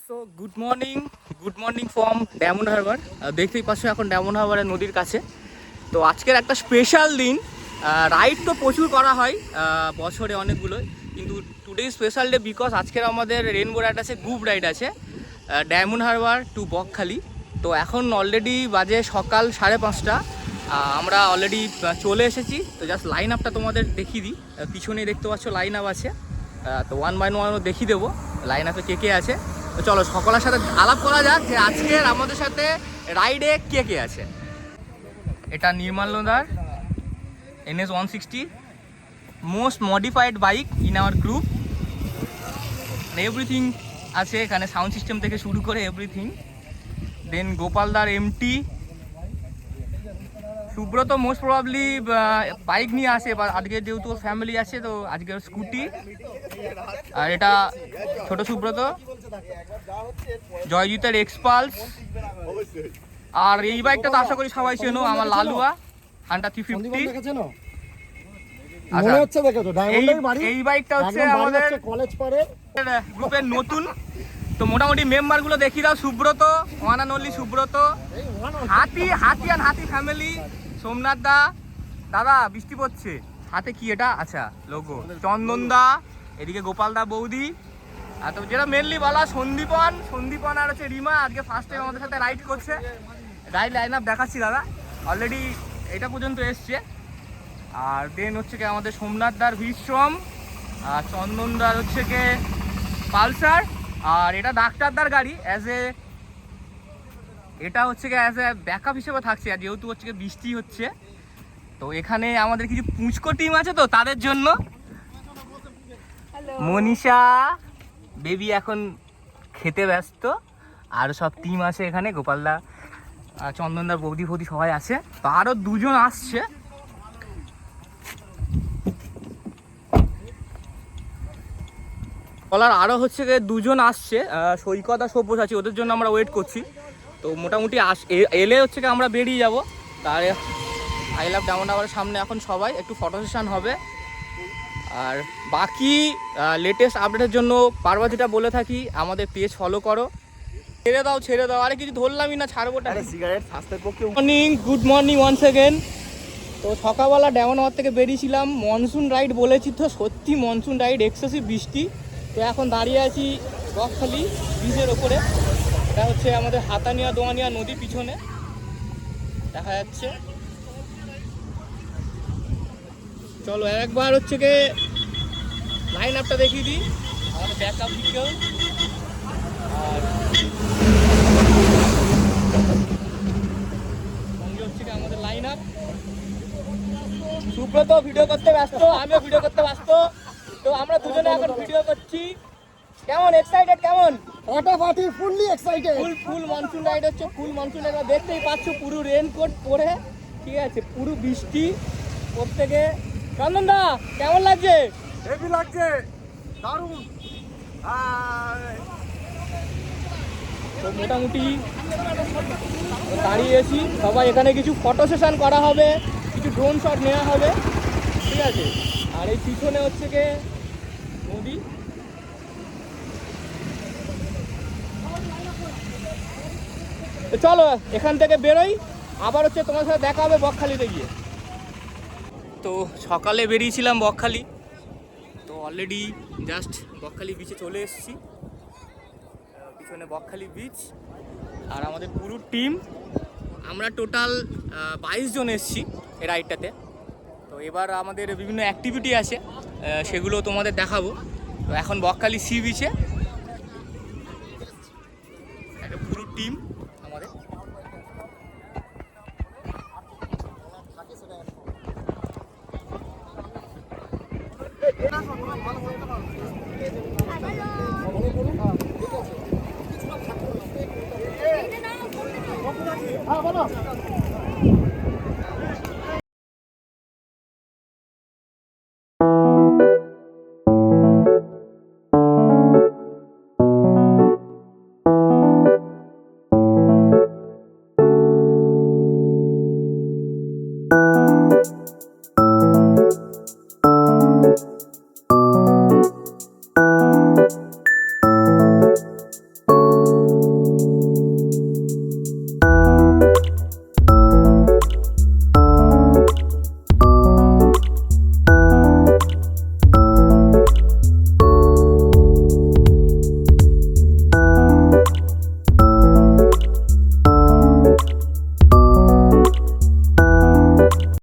So good morning from diamond Harbour. দেখতেই পাচ্ছ এখন ডায়মন্ড হারবারের নদীর কাছে। তো আজকের একটা স্পেশাল দিন। রাইড তো প্রচুর করা হয় বছরে অনেকগুলো, কিন্তু টুডে স্পেশাল ডে বিকজ আজকের আমাদের রেনবো রাইড আছে, গ্রুপ রাইড আছে ডায়মন্ড হারবার টু বকখালি। তো এখন অলরেডি বাজে সকাল 5:30। আমরা অলরেডি চলে এসেছি। তো জাস্ট লাইন আপটা তোমাদের দেখিয়ে দিই। পিছনে দেখতে পাচ্ছ লাইন আপ আছে, তো 1 by 1 দেখিয়ে দেবো লাইন আপে কে কে আছে। তো চলো সকলের সাথে আলাপ করা যাক যে আজকের আমাদের সাথে রাইডে কে কে আছে। এটা নির্মাল্যদার NS 160, most modified bike in our group. Everything আছে এখানে, সাউন্ড সিস্টেম থেকে শুরু করে এভরিথিং। দেন গোপালদার MT, Subrata most probably bike নিয়ে আসে, এবার আজকে যেহেতু ফ্যামিলি আছে তো আজকে স্কুটি। আর এটা ছোট সুব্রত, জয়জিতের এক্সপালস। আর এই বাইকটা তো আশা করি সবাই চেনো, আমার লালুয়া হান্টার 350। এই বাইকটা হচ্ছে আমাদের গ্রুপের নতুন। তো মোটামুটি মেম্বারগুলো দেখিয়ে দাও। Subrata, one and only Subrata, হাতি ফ্যামিলি, সোমনাথ দা, দাদা বৃষ্টি পড়ছে, হাতে কি এটা, আচ্ছা লোগো, চন্দন দা, এদিকে গোপাল দা বৌদি। আর তো যেটা মেনলি বলা সন্দীপন আর হচ্ছে রিমা আজকে ফার্স্ট টাইম আমাদের সাথে রাইড করছে। রাইড লাইন আপ দেখাচ্ছি দাদা, অলরেডি এটা পর্যন্ত এসছে। আর দেন হচ্ছে কি আমাদের সোমনাথ দার ভিশ্রম, আর চন্দন দার হচ্ছে কি পালসার। আর এটা ডাক্তারদার গাড়ি, এটা হচ্ছে কি অ্যাজ এ ব্যাকআপ হিসেবে থাকছে। আর যেহেতু হচ্ছে কি বৃষ্টি হচ্ছে, তো এখানে আমাদের কিছু পুঁচকো টিম আছে তো তাদের জন্য। মনীষা বেবি এখন খেতে ব্যস্ত, আর সব টিম আছে এখানে, গোপালদা, চন্দনদার বৌদি সবাই আছে। তো আরও দুজন আসছে। বলার আরও হচ্ছে গিয়ে দুজন আসছে, সৈকত আর সব্যস আছে, ওদের জন্য আমরা ওয়েট করছি। তো মোটামুটি এলে হচ্ছে কি আমরা বেরিয়ে যাব। তার আই লাভ ডায়মন্ড হারবারের সামনে এখন সবাই একটু ফটো সেশন হবে। আর বাকি লেটেস্ট আপডেটের জন্য বারবার যেটা বলে থাকি, আমাদের পেজ ফলো করো। ছেড়ে দাও, আরে কিছু ধরলামই না, ছাড়বোটা। সিগারেট স্বাস্থ্যের পক্ষে। Good morning once again. তো সকালবেলা ডায়মন্ড হারবার থেকে বেরিয়েছিলাম, মনসুন রাইড বলেছি তো, সত্যি মনসুন রাইড, এক্সেসিভ বৃষ্টি। তো এখন দাঁড়িয়ে আছি বকখালি ব্রিজের ওপরে। এটা হচ্ছে আমাদের হাতানিয়া দোয়ানিয়া নদী, পিছনে দেখা যাচ্ছে। চলো একবার হচ্ছে কি লাইন আপটা দেখিয়ে দিই, আমাদের ব্যাকআপ ভিডিও। আর সঙ্গে হচ্ছে কি আমাদের লাইন আপ। সুব্রত ভিডিও করতে ব্যস্ত, আমিও ভিডিও করতে ব্যস্ত। তো আমরা দুজনে এখন ভিডিও করছি। কেমন এক্সাইটেড, কেমন ফাটাফাটি, ফুললি এক্সাইটেড। ফুল মনসুন রাইড হচ্ছে, ফুল মনসুন রাইড দেখতেই পাচ্ছ, পুরো রেনকোট পরে, ঠিক আছে, পুরো বৃষ্টি প্রত্যেকে। চন্দন দা কেমন লাগছে? হেভি লাগছে, দারুণ। তো মোটামুটি দাঁড়িয়েছি সবাই, এখানে কিছু ফটো সেশন করা হবে, কিছু ড্রোন শট নেওয়া হবে, ঠিক আছে। আর এই পিছনে হচ্ছে কি নদী। তো চলো এখান থেকে বেরোই, আবার হচ্ছে তোমার সাথে দেখা হবে বকখালিতে গিয়ে। তো সকালে বেরিয়েছিলাম বকখালি, তো অলরেডি জাস্ট বকখালি বিচে চলে এসেছি। পিছনে বকখালি বিচ, আর আমাদের পুরো টিম, আমরা টোটাল 22 জন এসেছি এই রাইডটাতে। তো এবার আমাদের বিভিন্ন অ্যাক্টিভিটি আছে, সেগুলো তোমাদের দেখাবো। তো এখন বকখালি সি বিচে একটা পুরো টিম।